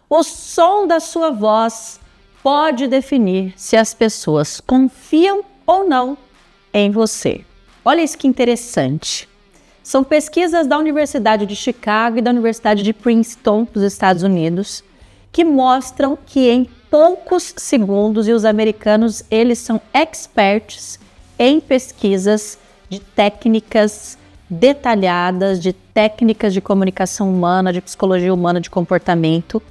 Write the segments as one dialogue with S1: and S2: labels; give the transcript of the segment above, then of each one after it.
S1: O som da sua voz pode definir se as pessoas confiam ou não em você. Olha isso que interessante. São pesquisas da Universidade de Chicago e da Universidade de Princeton, dos Estados Unidos, que mostram que em poucos segundos, e os americanos, eles são experts em pesquisas de técnicas detalhadas, de técnicas de comunicação humana, de psicologia humana, de comportamento.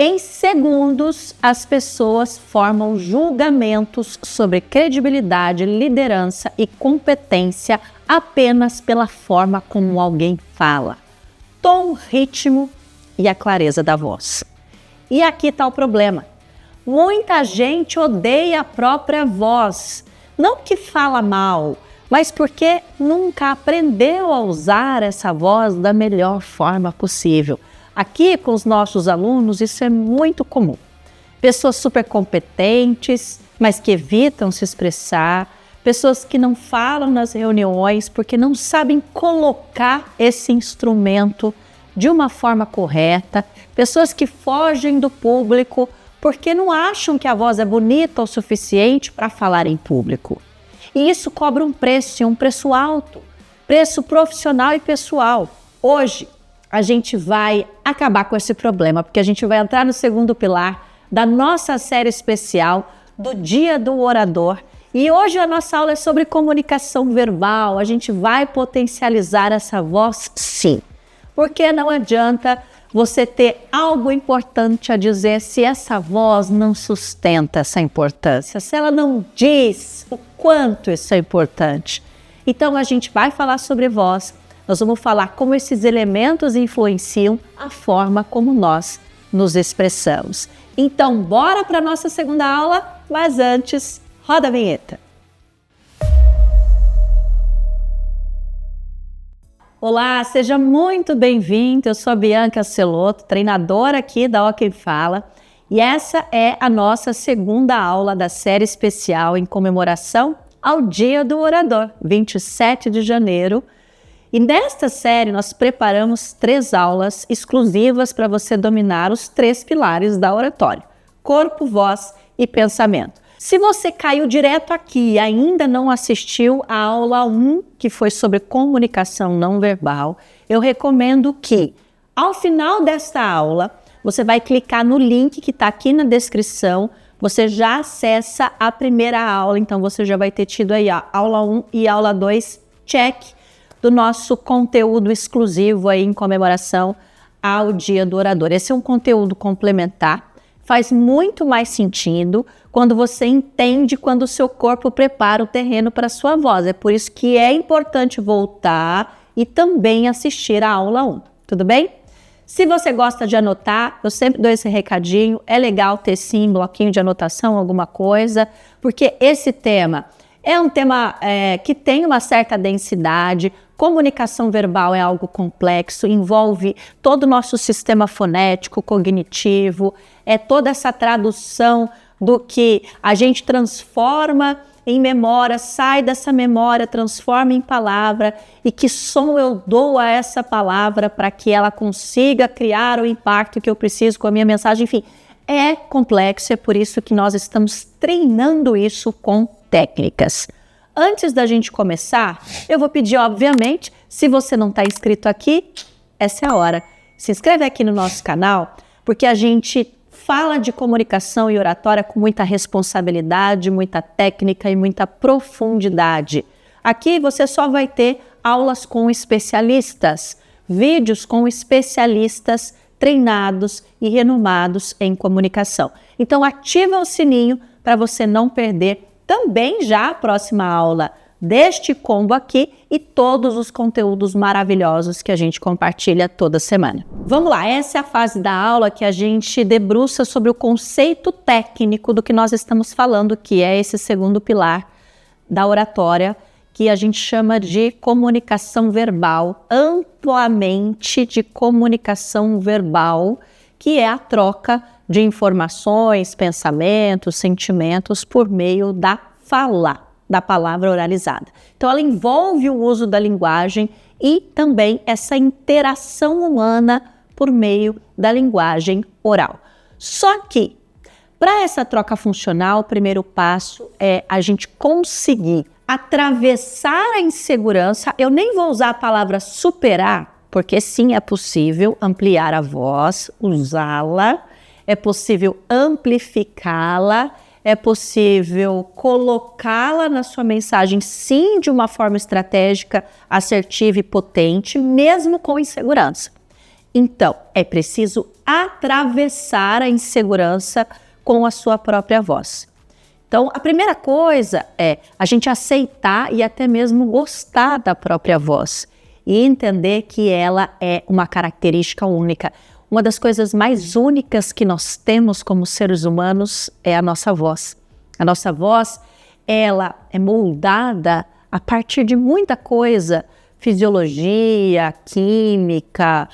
S1: Em segundos, as pessoas formam julgamentos sobre credibilidade, liderança e competência apenas pela forma como alguém fala, tom, ritmo e a clareza da voz. E aqui está o problema. Muita gente odeia a própria voz, não que fala mal, mas porque nunca aprendeu a usar essa voz da melhor forma possível. Aqui, com os nossos alunos, isso é muito comum. Pessoas super competentes, mas que evitam se expressar. Pessoas que não falam nas reuniões porque não sabem colocar esse instrumento de uma forma correta. Pessoas que fogem do público porque não acham que a voz é bonita o suficiente para falar em público. E isso cobra um preço, e um preço alto. Preço profissional e pessoal. Hoje, a gente vai acabar com esse problema, porque a gente vai entrar no segundo pilar da nossa série especial do Dia do Orador. E hoje a nossa aula é sobre comunicação verbal. A gente vai potencializar essa voz, sim. Porque não adianta você ter algo importante a dizer se essa voz não sustenta essa importância, se ela não diz o quanto isso é importante. Então a gente vai falar sobre voz. Nós vamos falar como esses elementos influenciam a forma como nós nos expressamos. Então, bora para a nossa segunda aula, mas antes, roda a vinheta. Olá, seja muito bem-vindo. Eu sou a Bianca Celotto, treinadora aqui da Ó Quem Fala. E essa é a nossa segunda aula da série especial em comemoração ao Dia do Orador, 27 de janeiro. E nesta série nós preparamos 3 aulas exclusivas para você dominar os 3 pilares da oratória: corpo, voz e pensamento. Se você caiu direto aqui e ainda não assistiu a aula 1, que foi sobre comunicação não verbal, eu recomendo que, ao final desta aula, você vai clicar no link que está aqui na descrição, você já acessa a primeira aula, então você já vai ter tido aí a aula 1 e aula 2, check, do nosso conteúdo exclusivo aí em comemoração ao Dia do Orador. Esse é um conteúdo complementar, faz muito mais sentido quando você entende quando o seu corpo prepara o terreno para a sua voz. É por isso que é importante voltar e também assistir a aula 1, tudo bem? Se você gosta de anotar, eu sempre dou esse recadinho, é legal ter sim um bloquinho de anotação, alguma coisa, porque esse tema é um tema que tem uma certa densidade. Comunicação verbal é algo complexo, envolve todo o nosso sistema fonético, cognitivo, é toda essa tradução do que a gente transforma em memória, sai dessa memória, transforma em palavra, e que som eu dou a essa palavra para que ela consiga criar o impacto que eu preciso com a minha mensagem. Enfim, é complexo, é por isso que nós estamos treinando isso com técnicas. Antes da gente começar, eu vou pedir, obviamente, se você não está inscrito aqui, essa é a hora. Se inscreve aqui no nosso canal, porque a gente fala de comunicação e oratória com muita responsabilidade, muita técnica e muita profundidade. Aqui você só vai ter aulas com especialistas, vídeos com especialistas treinados e renomados em comunicação. Então ativa o sininho para você não perder também já a próxima aula deste combo aqui e todos os conteúdos maravilhosos que a gente compartilha toda semana. Vamos lá, essa é a fase da aula que a gente debruça sobre o conceito técnico do que nós estamos falando, que é esse segundo pilar da oratória, que a gente chama de comunicação verbal, amplamente de comunicação verbal, que é a troca de informações, pensamentos, sentimentos por meio da fala, da palavra oralizada. Então ela envolve o uso da linguagem e também essa interação humana por meio da linguagem oral. Só que, para essa troca funcional, o primeiro passo é a gente conseguir atravessar a insegurança. Eu nem vou usar a palavra superar, porque sim, é possível ampliar a voz, usá-la, é possível amplificá-la, é possível colocá-la na sua mensagem, sim, de uma forma estratégica, assertiva e potente, mesmo com insegurança. Então, é preciso atravessar a insegurança com a sua própria voz. Então, a primeira coisa é a gente aceitar e até mesmo gostar da própria voz e entender que ela é uma característica única. Uma das coisas mais únicas que nós temos como seres humanos é a nossa voz. A nossa voz, ela é moldada a partir de muita coisa, fisiologia, química,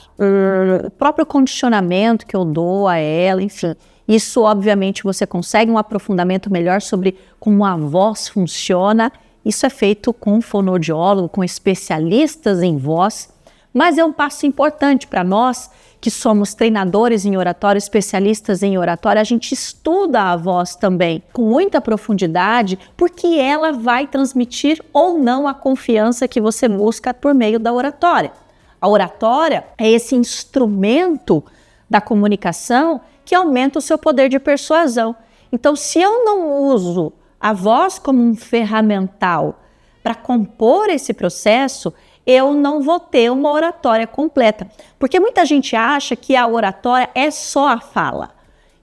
S1: o próprio condicionamento que eu dou a ela, enfim. Isso, obviamente, você consegue um aprofundamento melhor sobre como a voz funciona. Isso é feito com um fonoaudiólogo, com especialistas em voz, mas é um passo importante para nós que somos treinadores em oratória, especialistas em oratória. A gente estuda a voz também com muita profundidade, porque ela vai transmitir ou não a confiança que você busca por meio da oratória. A oratória é esse instrumento da comunicação que aumenta o seu poder de persuasão. Então, se eu não uso a voz como um ferramental para compor esse processo, eu não vou ter uma oratória completa. Porque muita gente acha que a oratória é só a fala.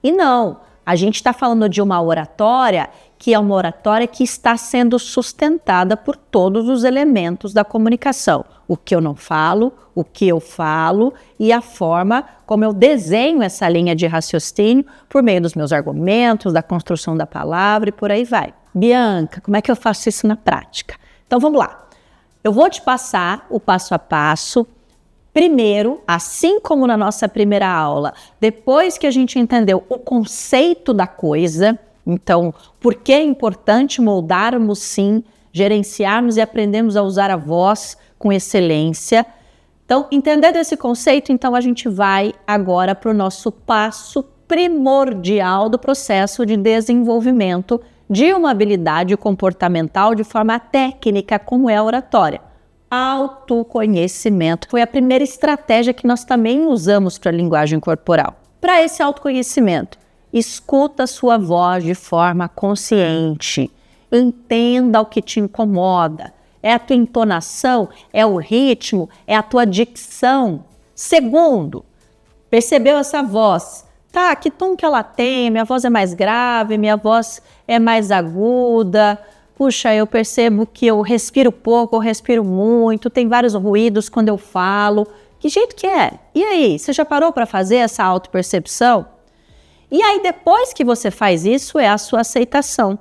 S1: E não, a gente está falando de uma oratória que é uma oratória que está sendo sustentada por todos os elementos da comunicação. O que eu não falo, o que eu falo e a forma como eu desenho essa linha de raciocínio por meio dos meus argumentos, da construção da palavra e por aí vai. Bianca, como é que eu faço isso na prática? Então vamos lá. Eu vou te passar o passo a passo. Primeiro, assim como na nossa primeira aula, depois que a gente entendeu o conceito da coisa, então, por que é importante moldarmos sim, gerenciarmos e aprendermos a usar a voz com excelência. Então, entendendo esse conceito, então a gente vai agora para o nosso passo primordial do processo de desenvolvimento de uma habilidade comportamental de forma técnica, como é a oratória. Autoconhecimento foi a primeira estratégia que nós também usamos para a linguagem corporal. Para esse autoconhecimento, escuta a sua voz de forma consciente, entenda o que te incomoda. É a tua entonação, é o ritmo, é a tua dicção. Segundo, percebeu essa voz? Tá, que tom que ela tem? Minha voz é mais grave, minha voz é mais aguda. Puxa, eu percebo que eu respiro pouco, eu respiro muito, tem vários ruídos quando eu falo. Que jeito que é? E aí, você já parou para fazer essa autopercepção? E aí, depois que você faz isso, é a sua aceitação.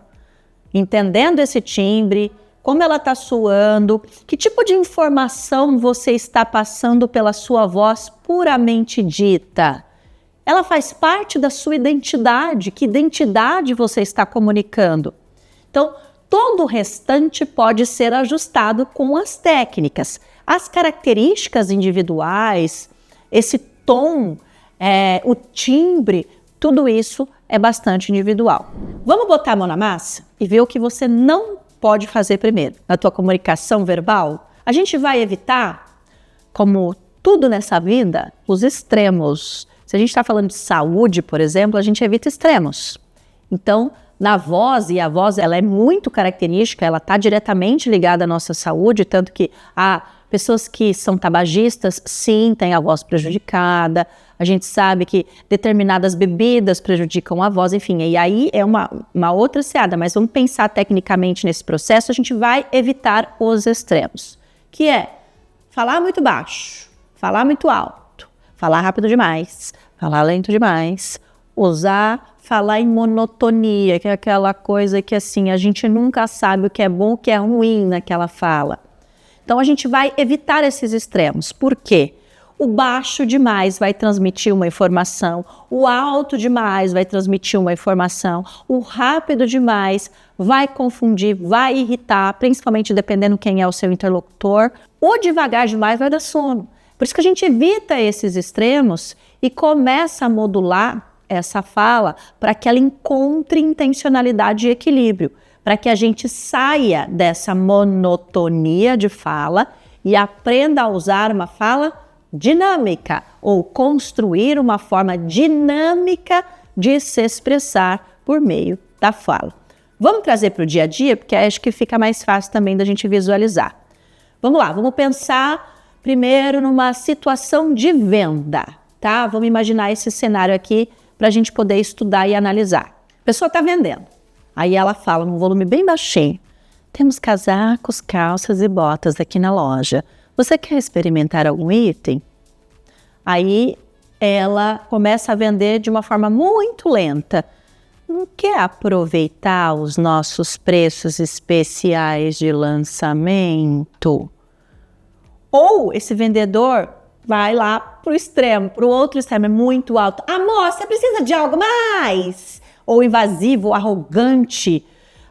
S1: Entendendo esse timbre, como ela está soando, que tipo de informação você está passando pela sua voz puramente dita. Ela faz parte da sua identidade. Que identidade você está comunicando? Então, todo o restante pode ser ajustado com as técnicas. As características individuais, esse tom, o timbre, tudo isso é bastante individual. Vamos botar a mão na massa e ver o que você não pode fazer primeiro. Na tua comunicação verbal, a gente vai evitar, como tudo nessa vida, os extremos. Se a gente está falando de saúde, por exemplo, a gente evita extremos. Então, na voz, e a voz ela é muito característica, ela está diretamente ligada à nossa saúde, tanto que pessoas que são tabagistas, sim, têm a voz prejudicada. A gente sabe que determinadas bebidas prejudicam a voz, enfim, e aí é uma outra seada, mas vamos pensar tecnicamente nesse processo, a gente vai evitar os extremos, que é falar muito baixo, falar muito alto, falar rápido demais, falar lento demais, falar em monotonia, que é aquela coisa que assim, a gente nunca sabe o que é bom, o que é ruim naquela fala. Então a gente vai evitar esses extremos. Por quê? O baixo demais vai transmitir uma informação, o alto demais vai transmitir uma informação, o rápido demais vai confundir, vai irritar, principalmente dependendo quem é o seu interlocutor. O devagar demais vai dar sono. Por isso que a gente evita esses extremos e começa a modular essa fala para que ela encontre intencionalidade e equilíbrio, para que a gente saia dessa monotonia de fala e aprenda a usar uma fala dinâmica ou construir uma forma dinâmica de se expressar por meio da fala. Vamos trazer para o dia a dia, porque acho que fica mais fácil também da gente visualizar. Vamos lá, vamos pensar primeiro numa situação de venda, tá? Vamos imaginar esse cenário aqui para a gente poder estudar e analisar. A pessoa está vendendo, aí ela fala num volume bem baixinho: temos casacos, calças e botas aqui na loja. Você quer experimentar algum item? Aí ela começa a vender de uma forma muito lenta. Não quer aproveitar os nossos preços especiais de lançamento? Ou esse vendedor vai lá para o extremo, para o outro extremo, é muito alto. Amor, você precisa de algo mais? Ou invasivo, ou arrogante,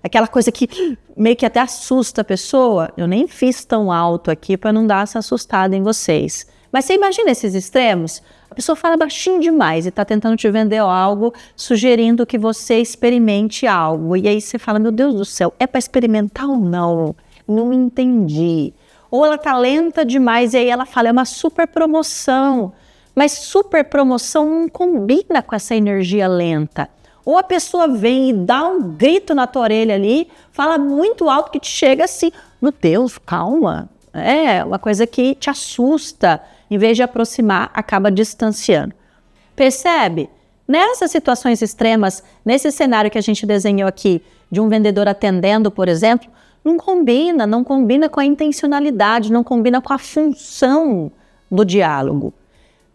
S1: aquela coisa que meio que até assusta a pessoa. Eu nem fiz tão alto aqui para não dar essa assustada em vocês. Mas você imagina esses extremos? A pessoa fala baixinho demais e está tentando te vender algo, sugerindo que você experimente algo. E aí você fala: meu Deus do céu, é para experimentar ou não? Não entendi. Ou ela está lenta demais e aí ela fala: é uma super promoção. Mas super promoção não combina com essa energia lenta. Ou a pessoa vem e dá um grito na tua orelha ali, fala muito alto que te chega assim: meu Deus, calma. É uma coisa que te assusta. Em vez de aproximar, acaba distanciando. Percebe? Nessas situações extremas, nesse cenário que a gente desenhou aqui, de um vendedor atendendo, por exemplo, não combina com a intencionalidade, não combina com a função do diálogo.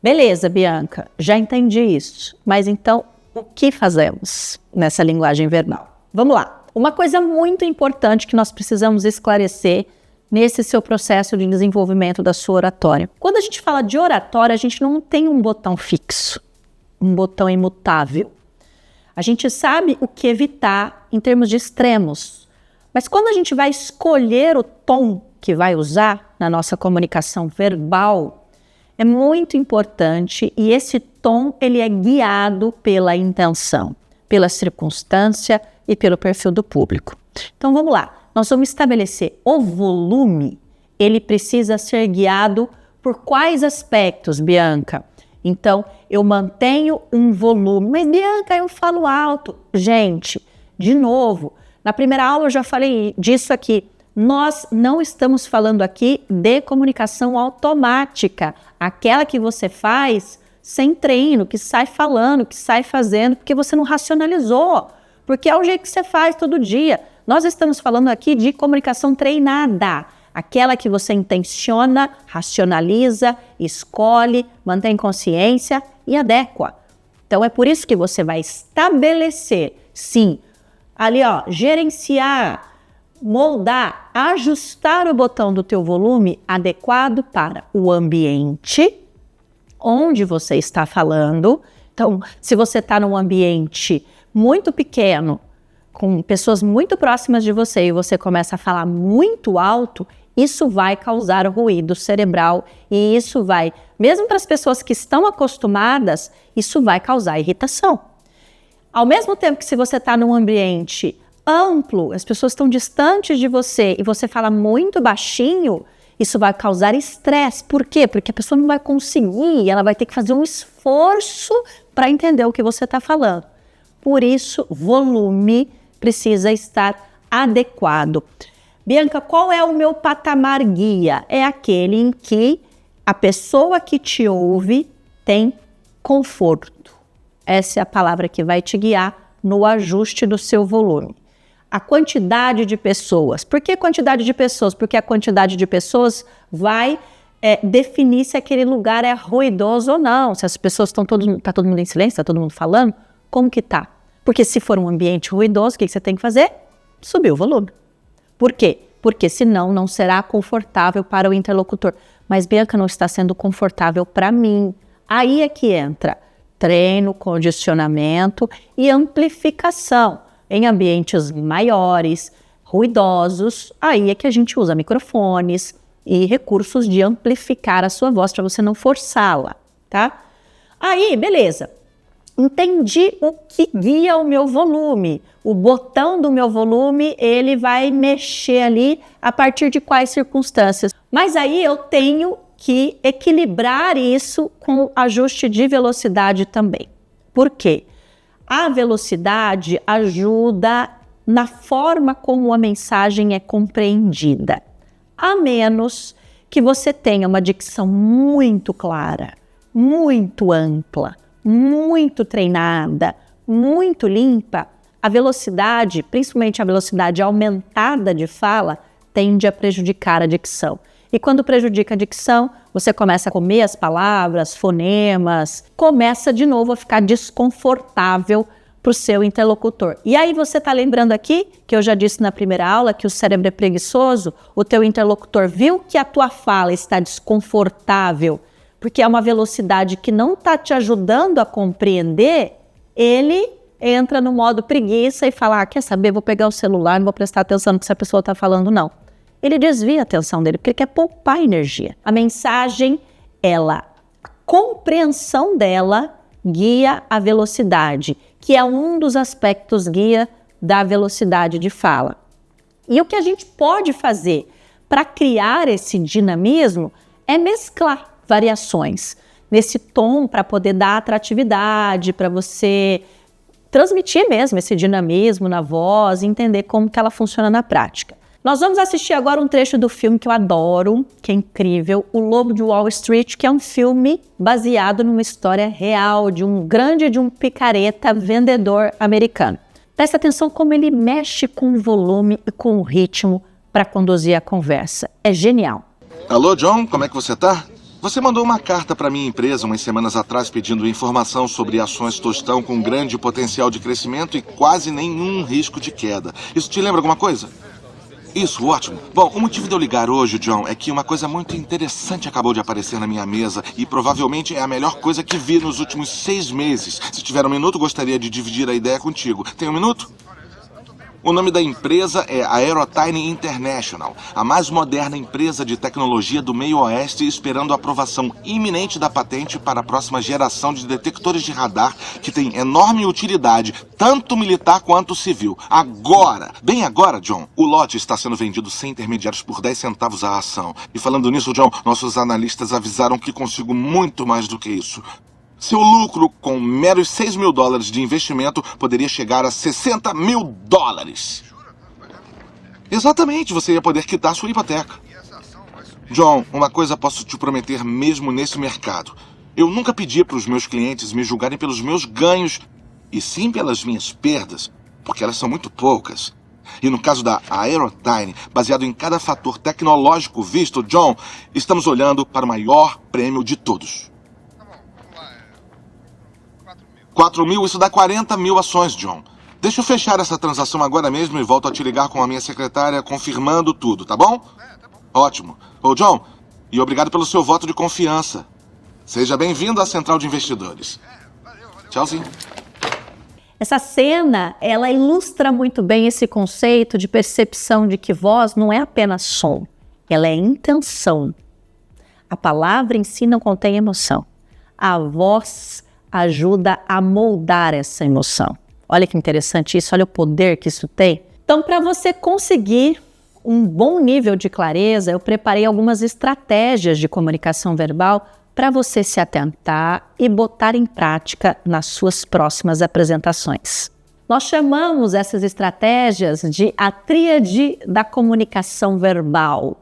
S1: Beleza, Bianca, já entendi isso. Mas então, o que fazemos nessa linguagem verbal? Vamos lá. Uma coisa muito importante que nós precisamos esclarecer nesse seu processo de desenvolvimento da sua oratória. Quando a gente fala de oratória, a gente não tem um botão fixo, um botão imutável. A gente sabe o que evitar em termos de extremos, mas quando a gente vai escolher o tom que vai usar na nossa comunicação verbal, é muito importante, e esse tom ele é guiado pela intenção, pela circunstância e pelo perfil do público. Então vamos lá. Nós vamos estabelecer o volume, ele precisa ser guiado por quais aspectos, Bianca? Então, eu mantenho um volume, mas Bianca, eu falo alto. Gente, de novo, na primeira aula eu já falei disso aqui. Nós não estamos falando aqui de comunicação automática, aquela que você faz sem treino, que sai falando, que sai fazendo, porque você não racionalizou, porque é o jeito que você faz todo dia. Nós estamos falando aqui de comunicação treinada, aquela que você intenciona, racionaliza, escolhe, mantém consciência e adequa. Então é por isso que você vai estabelecer, sim, ali ó, gerenciar, moldar, ajustar o botão do teu volume adequado para o ambiente onde você está falando. Então, se você está num ambiente muito pequeno, com pessoas muito próximas de você e você começa a falar muito alto, isso vai causar ruído cerebral e isso vai, mesmo para as pessoas que estão acostumadas, isso vai causar irritação. Ao mesmo tempo que se você está num ambiente amplo, as pessoas estão distantes de você e você fala muito baixinho, isso vai causar estresse. Por quê? Porque a pessoa não vai conseguir, ela vai ter que fazer um esforço para entender o que você está falando. Por isso, volume precisa estar adequado. Bianca, qual é o meu patamar guia? É aquele em que a pessoa que te ouve tem conforto. Essa é a palavra que vai te guiar no ajuste do seu volume. A quantidade de pessoas. Por que quantidade de pessoas? Porque a quantidade de pessoas vai definir se aquele lugar é ruidoso ou não. Se as pessoas tá todo mundo em silêncio, está todo mundo falando, como que tá? Porque se for um ambiente ruidoso, o que você tem que fazer? Subir o volume. Por quê? Porque senão não será confortável para o interlocutor. Mas Bianca, não está sendo confortável para mim. Aí é que entra treino, condicionamento e amplificação. Em ambientes maiores, ruidosos, aí é que a gente usa microfones, e recursos de amplificar a sua voz para você não forçá-la, tá? Aí, beleza. Entendi o que guia o meu volume. O botão do meu volume, ele vai mexer ali a partir de quais circunstâncias. Mas aí eu tenho que equilibrar isso com ajuste de velocidade também. Por quê? A velocidade ajuda na forma como a mensagem é compreendida. A menos que você tenha uma dicção muito clara, muito ampla, muito treinada, muito limpa, a velocidade, principalmente a velocidade aumentada de fala, tende a prejudicar a dicção. E quando prejudica a dicção, você começa a comer as palavras, fonemas, começa de novo a ficar desconfortável para o seu interlocutor. E aí você está lembrando aqui, que eu já disse na primeira aula, que o cérebro é preguiçoso, o teu interlocutor viu que a tua fala está desconfortável, porque é uma velocidade que não está te ajudando a compreender, ele entra no modo preguiça e fala, quer saber, vou pegar o celular, não vou prestar atenção no que essa pessoa está falando, não. Ele desvia a atenção dele, porque ele quer poupar energia. A mensagem, a compreensão dela guia a velocidade, que é um dos aspectos guia da velocidade de fala. E o que a gente pode fazer para criar esse dinamismo é mesclar variações nesse tom para poder dar atratividade, para você transmitir mesmo esse dinamismo na voz, entender como que ela funciona na prática. Nós vamos assistir agora um trecho do filme que eu adoro, que é incrível, O Lobo de Wall Street, que é um filme baseado numa história real de um picareta vendedor americano. Presta atenção como ele mexe com o volume e com o ritmo para conduzir a conversa. É genial.
S2: Alô, John, como é que você tá? Você mandou uma carta para minha empresa umas semanas atrás pedindo informação sobre ações Tostão com grande potencial de crescimento e quase nenhum risco de queda. Isso te lembra alguma coisa? Isso, ótimo. Bom, o motivo de eu ligar hoje, John, é que uma coisa muito interessante acabou de aparecer na minha mesa e provavelmente é a melhor coisa que vi nos últimos 6 meses. Se tiver um minuto, gostaria de dividir a ideia contigo. Tem um minuto? O nome da empresa é Aerotyne International, a mais moderna empresa de tecnologia do meio oeste, esperando a aprovação iminente da patente para a próxima geração de detectores de radar que tem enorme utilidade, tanto militar quanto civil. Agora, bem agora, John, o lote está sendo vendido sem intermediários por 10 centavos a ação. E falando nisso, John, nossos analistas avisaram que consigo muito mais do que isso. Seu lucro, com meros $6 mil de investimento, poderia chegar a $60 mil. Exatamente, você ia poder quitar sua hipoteca. John, uma coisa posso te prometer mesmo nesse mercado. Eu nunca pedi para os meus clientes me julgarem pelos meus ganhos, e sim pelas minhas perdas, porque elas são muito poucas. E no caso da Aerotyne, baseado em cada fator tecnológico visto, John, estamos olhando para o maior prêmio de todos. 4 mil, isso dá 40 mil ações, John. Deixa eu fechar essa transação agora mesmo e volto a te ligar com a minha secretária confirmando tudo, tá bom? Ótimo. Ô, John, e obrigado pelo seu voto de confiança. Seja bem-vindo à Central de Investidores. Tchauzinho.
S1: Essa cena, ela ilustra muito bem esse conceito de percepção de que voz não é apenas som, ela é intenção. A palavra em si não contém emoção. A voz ajuda a moldar essa emoção. Olha que interessante isso, olha o poder que isso tem. Então, para você conseguir um bom nível de clareza, eu preparei algumas estratégias de comunicação verbal para você se atentar e botar em prática nas suas próximas apresentações. Nós chamamos essas estratégias de a tríade da comunicação verbal.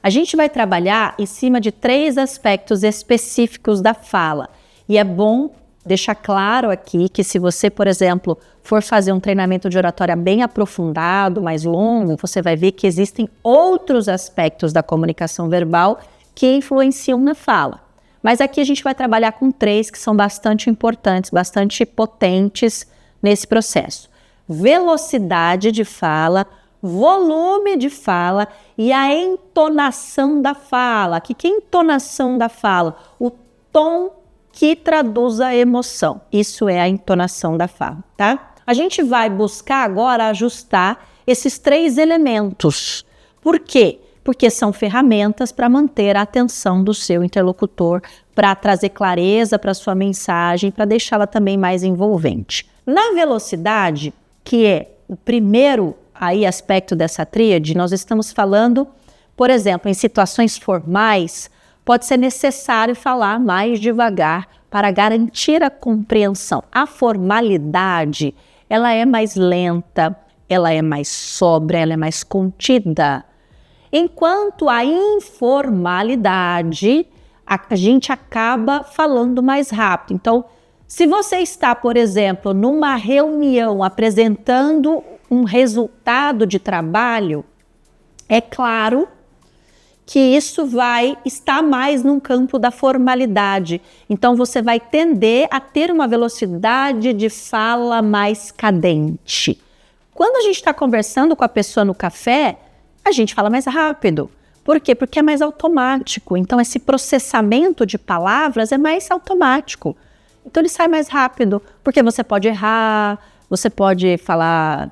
S1: A gente vai trabalhar em cima de 3 aspectos específicos da fala. E é bom deixar claro aqui que se você, por exemplo, for fazer um treinamento de oratória bem aprofundado, mais longo, você vai ver que existem outros aspectos da comunicação verbal que influenciam na fala. Mas aqui a gente vai trabalhar com 3 que são bastante importantes, bastante potentes nesse processo. Velocidade de fala, volume de fala e a entonação da fala. O que é entonação da fala? O tom que traduz a emoção. Isso é a entonação da fala, tá? A gente vai buscar agora ajustar esses 3 elementos. Por quê? porque são ferramentas para manter a atenção do seu interlocutor, para trazer clareza para a sua mensagem, para deixá-la também mais envolvente. Na velocidade, que é o primeiro aí aspecto dessa tríade, nós estamos falando, por exemplo, em situações formais, pode ser necessário falar mais devagar para garantir a compreensão. A formalidade, ela é mais lenta, ela é mais sóbria, ela é mais contida. Enquanto a informalidade, a gente acaba falando mais rápido. Então, se você está, por exemplo, numa reunião apresentando um resultado de trabalho, é claro que isso vai estar mais num campo da formalidade. Então, você vai tender a ter uma velocidade de fala mais cadente. Quando a gente está conversando com a pessoa no café, a gente fala mais rápido. Por quê? Porque é mais automático. Então, esse processamento de palavras é mais automático. Então, ele sai mais rápido, porque você pode errar, você pode falar,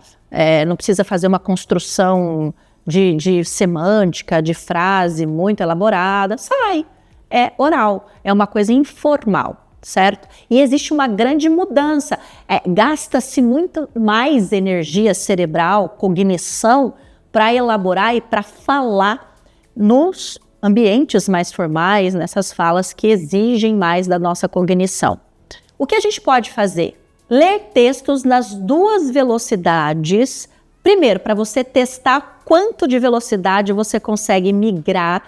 S1: não precisa fazer uma construção de semântica, de frase muito elaborada, sai. É oral, é uma coisa informal. Certo? E existe uma grande mudança, gasta-se muito mais energia cerebral, cognição, para elaborar e para falar nos ambientes mais formais, nessas falas que exigem mais da nossa cognição. O que a gente pode fazer? Ler textos nas duas velocidades, primeiro, para você testar quanto de velocidade você consegue migrar.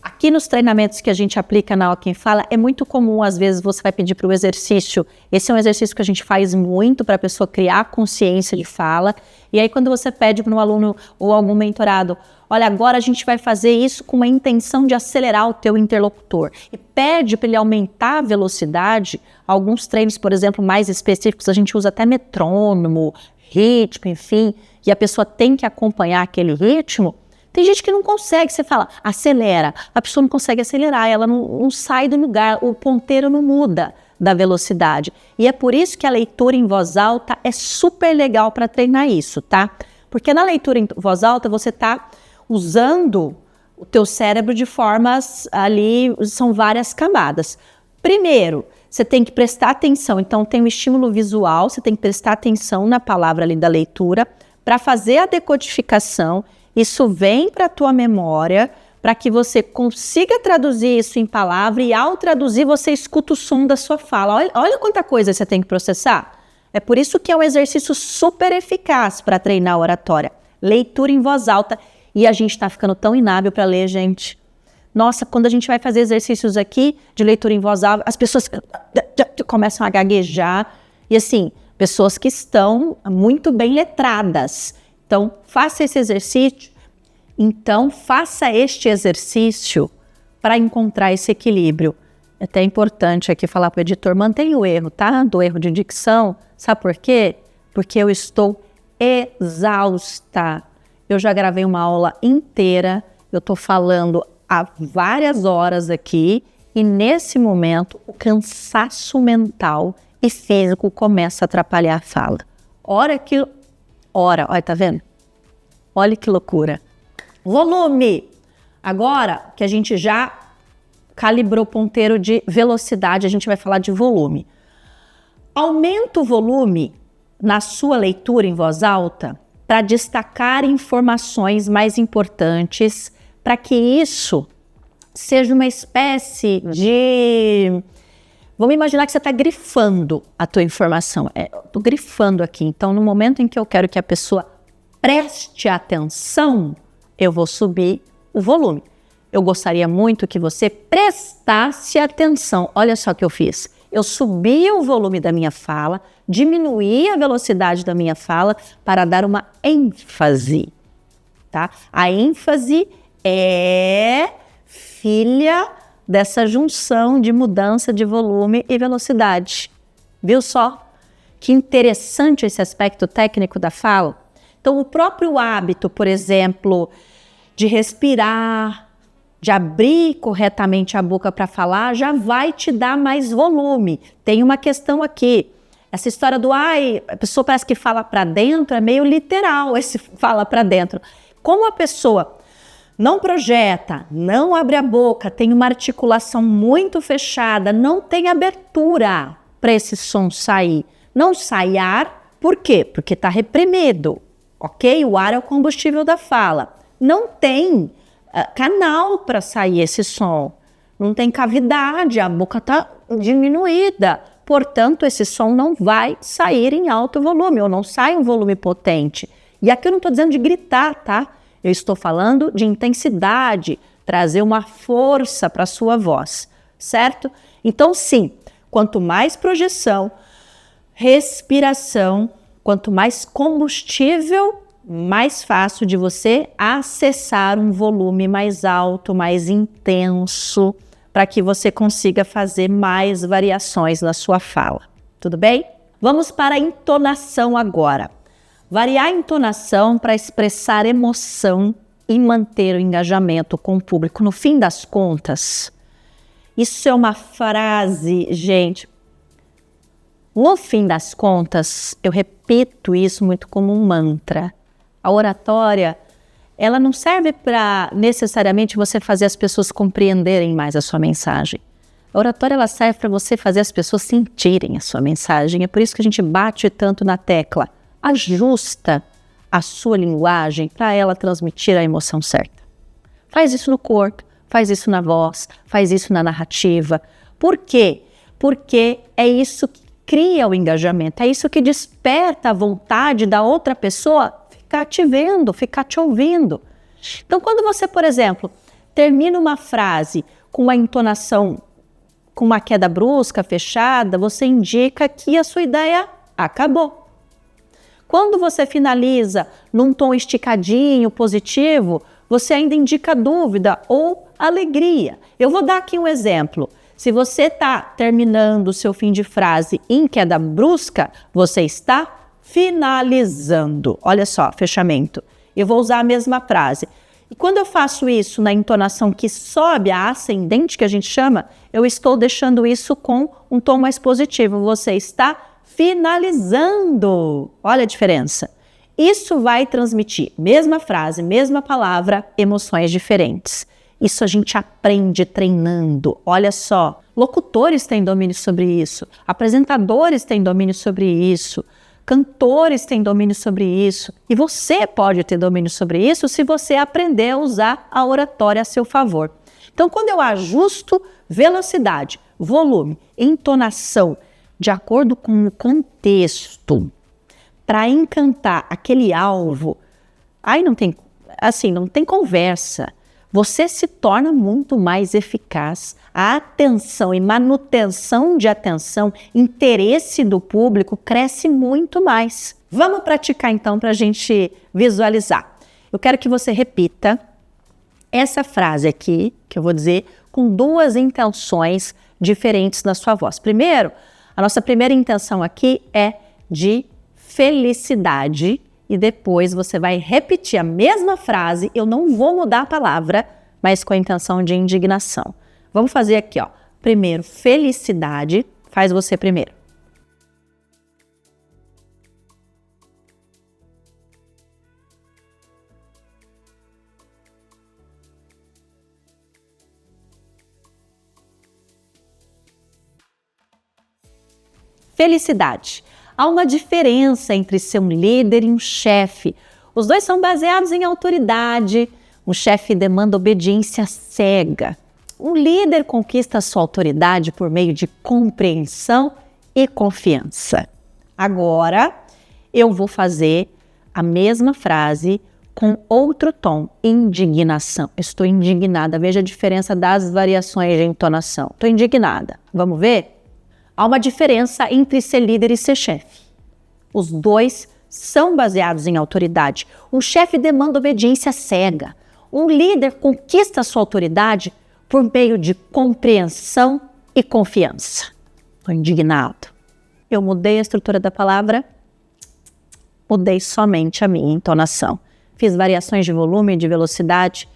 S1: Aqui nos treinamentos que a gente aplica na Ó Quem Fala, é muito comum, às vezes, você vai pedir para o exercício. Esse é um exercício que a gente faz muito para a pessoa criar consciência de fala. E aí, quando você pede para um aluno ou algum mentorado, olha, agora a gente vai fazer isso com a intenção de acelerar o teu interlocutor. E pede para ele aumentar a velocidade. Alguns treinos, por exemplo, mais específicos, a gente usa até metrônomo, ritmo, enfim. E a pessoa tem que acompanhar aquele ritmo. Tem gente que não consegue, você fala, acelera, a pessoa não consegue acelerar, ela não sai do lugar, o ponteiro não muda da velocidade. E é por isso que a leitura em voz alta é super legal para treinar isso, tá? Porque na leitura em voz alta você está usando o teu cérebro de formas ali, são várias camadas. Primeiro, você tem que prestar atenção, então tem um estímulo visual, você tem que prestar atenção na palavra ali da leitura para fazer a decodificação. Isso vem para a tua memória, para que você consiga traduzir isso em palavra e ao traduzir você escuta o som da sua fala. Olha quanta coisa você tem que processar. É por isso que é um exercício super eficaz para treinar a oratória. Leitura em voz alta. E a gente está ficando tão inábil para ler, gente. Nossa, quando a gente vai fazer exercícios aqui de leitura em voz alta, as pessoas começam a gaguejar. E assim, pessoas que estão muito bem letradas. Então, faça esse exercício. Então, faça este exercício para encontrar esse equilíbrio. É até importante aqui falar para o editor, mantenha o erro, tá? Do erro de dicção. Sabe por quê? Porque eu estou exausta. Eu já gravei uma aula inteira, eu estou falando há várias horas aqui e nesse momento o cansaço mental e físico começa a atrapalhar a fala. Olha, tá vendo? Olha que loucura. Volume. Agora que a gente já calibrou o ponteiro de velocidade, a gente vai falar de volume. Aumenta o volume na sua leitura em voz alta para destacar informações mais importantes, para que isso seja uma espécie de... Vamos imaginar que você está grifando a tua informação. Estou grifando aqui. Então, no momento em que eu quero que a pessoa preste atenção, eu vou subir o volume. Eu gostaria muito que você prestasse atenção. Olha só o que eu fiz. Eu subi o volume da minha fala, diminuí a velocidade da minha fala para dar uma ênfase. Tá? A ênfase é filha dessa junção de mudança de volume e velocidade. Viu só? Que interessante esse aspecto técnico da fala. Então, o próprio hábito, por exemplo, de respirar, de abrir corretamente a boca para falar, já vai te dar mais volume. Tem uma questão aqui. Essa história do, a pessoa parece que fala para dentro, é meio literal esse fala para dentro. Como a pessoa não projeta, não abre a boca, tem uma articulação muito fechada, não tem abertura para esse som sair. Não sai ar, por quê? Porque está reprimido, ok? O ar é o combustível da fala. Não tem canal para sair esse som, não tem cavidade, a boca está diminuída. Portanto, esse som não vai sair em alto volume, ou não sai em volume potente. E aqui eu não estou dizendo de gritar, tá? Eu estou falando de intensidade, trazer uma força para a sua voz, certo? Então, sim, quanto mais projeção, respiração, quanto mais combustível, mais fácil de você acessar um volume mais alto, mais intenso, para que você consiga fazer mais variações na sua fala. Tudo bem? Vamos para a entonação agora. Variar a entonação para expressar emoção e manter o engajamento com o público. No fim das contas, isso é uma frase, gente. No fim das contas, eu repito isso muito como um mantra. A oratória, ela não serve para necessariamente você fazer as pessoas compreenderem mais a sua mensagem. A oratória, ela serve para você fazer as pessoas sentirem a sua mensagem. É por isso que a gente bate tanto na tecla. Ajusta a sua linguagem para ela transmitir a emoção certa. Faz isso no corpo, faz isso na voz, faz isso na narrativa. Por quê? Porque é isso que cria o engajamento, é isso que desperta a vontade da outra pessoa ficar te vendo, ficar te ouvindo. Então, quando você, por exemplo, termina uma frase com uma entonação, com uma queda brusca, fechada, você indica que a sua ideia acabou. Quando você finaliza num tom esticadinho, positivo, você ainda indica dúvida ou alegria. Eu vou dar aqui um exemplo. Se você está terminando o seu fim de frase em queda brusca, você está finalizando. Olha só, fechamento. Eu vou usar a mesma frase. E quando eu faço isso na entonação que sobe, a ascendente, que a gente chama, eu estou deixando isso com um tom mais positivo. Você está finalizando. Olha a diferença. Isso vai transmitir, mesma frase, mesma palavra, emoções diferentes. Isso a gente aprende treinando. Olha só, locutores têm domínio sobre isso, apresentadores têm domínio sobre isso, cantores têm domínio sobre isso. E você pode ter domínio sobre isso se você aprender a usar a oratória a seu favor. Então, quando eu ajusto velocidade, volume, entonação, de acordo com o contexto, para encantar aquele alvo, aí não tem conversa. Você se torna muito mais eficaz. A atenção e manutenção de atenção, interesse do público cresce muito mais. Vamos praticar então para a gente visualizar. Eu quero que você repita essa frase aqui, que eu vou dizer, com duas intenções diferentes na sua voz. Primeiro, a nossa primeira intenção aqui é de felicidade. E depois você vai repetir a mesma frase, eu não vou mudar a palavra, mas com a intenção de indignação. Vamos fazer aqui, ó. Primeiro, felicidade. Faz você primeiro. Felicidade. Há uma diferença entre ser um líder e um chefe. Os dois são baseados em autoridade. Um chefe demanda obediência cega. Um líder conquista a sua autoridade por meio de compreensão e confiança. Agora, eu vou fazer a mesma frase com outro tom, indignação. Estou indignada. Veja a diferença das variações de entonação. Estou indignada. Vamos ver? Há uma diferença entre ser líder e ser chefe. Os dois são baseados em autoridade. Um chefe demanda obediência cega. Um líder conquista a sua autoridade por meio de compreensão e confiança. Estou indignado. Eu mudei a estrutura da palavra, mudei somente a minha entonação. Fiz variações de volume e de velocidade.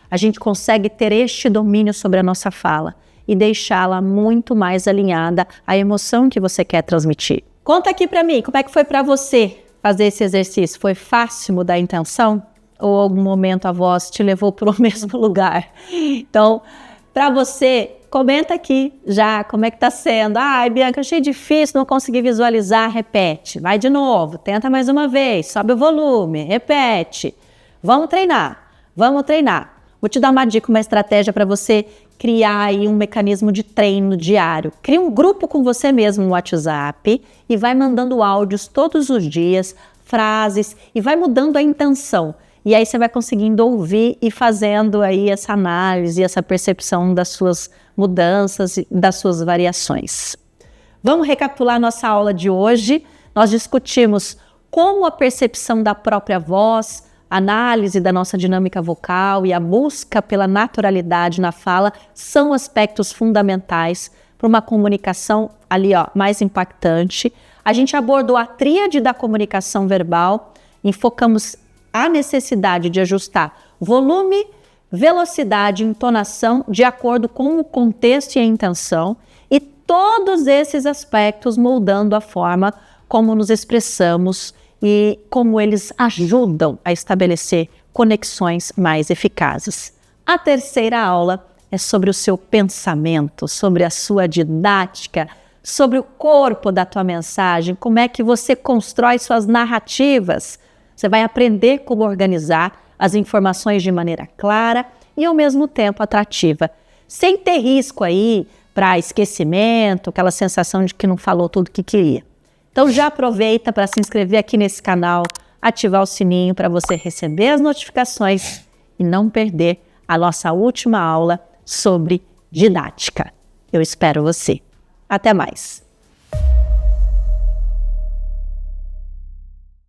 S1: A gente consegue ter este domínio sobre a nossa fala e deixá-la muito mais alinhada à emoção que você quer transmitir. Conta aqui para mim, como é que foi para você fazer esse exercício? Foi fácil mudar a intenção? ou algum momento a voz te levou para o mesmo lugar? Então, para você, comenta aqui já como é que tá sendo. Ai, Bianca, achei difícil, não consegui visualizar. Repete, vai de novo, tenta mais uma vez, sobe o volume, repete. Vamos treinar, vamos treinar. Vou te dar uma dica, uma estratégia para você criar aí um mecanismo de treino diário. Cria um grupo com você mesmo no WhatsApp e vai mandando áudios todos os dias, frases, e vai mudando a intenção. E aí você vai conseguindo ouvir e fazendo aí essa análise, essa percepção das suas mudanças e das suas variações. Vamos recapitular nossa aula de hoje. Nós discutimos como a percepção da própria voz, a análise da nossa dinâmica vocal e a busca pela naturalidade na fala são aspectos fundamentais para uma comunicação ali, mais impactante. A gente abordou a tríade da comunicação verbal, enfocamos a necessidade de ajustar volume, velocidade e entonação de acordo com o contexto e a intenção, e todos esses aspectos moldando a forma como nos expressamos e como eles ajudam a estabelecer conexões mais eficazes. A terceira aula é sobre o seu pensamento, sobre a sua didática, sobre o corpo da tua mensagem, como é que você constrói suas narrativas. Você vai aprender como organizar as informações de maneira clara e ao mesmo tempo atrativa, sem ter risco aí para esquecimento, aquela sensação de que não falou tudo o que queria. Então já aproveita para se inscrever aqui nesse canal, ativar o sininho para você receber as notificações e não perder a nossa última aula sobre didática. Eu espero você. Até mais!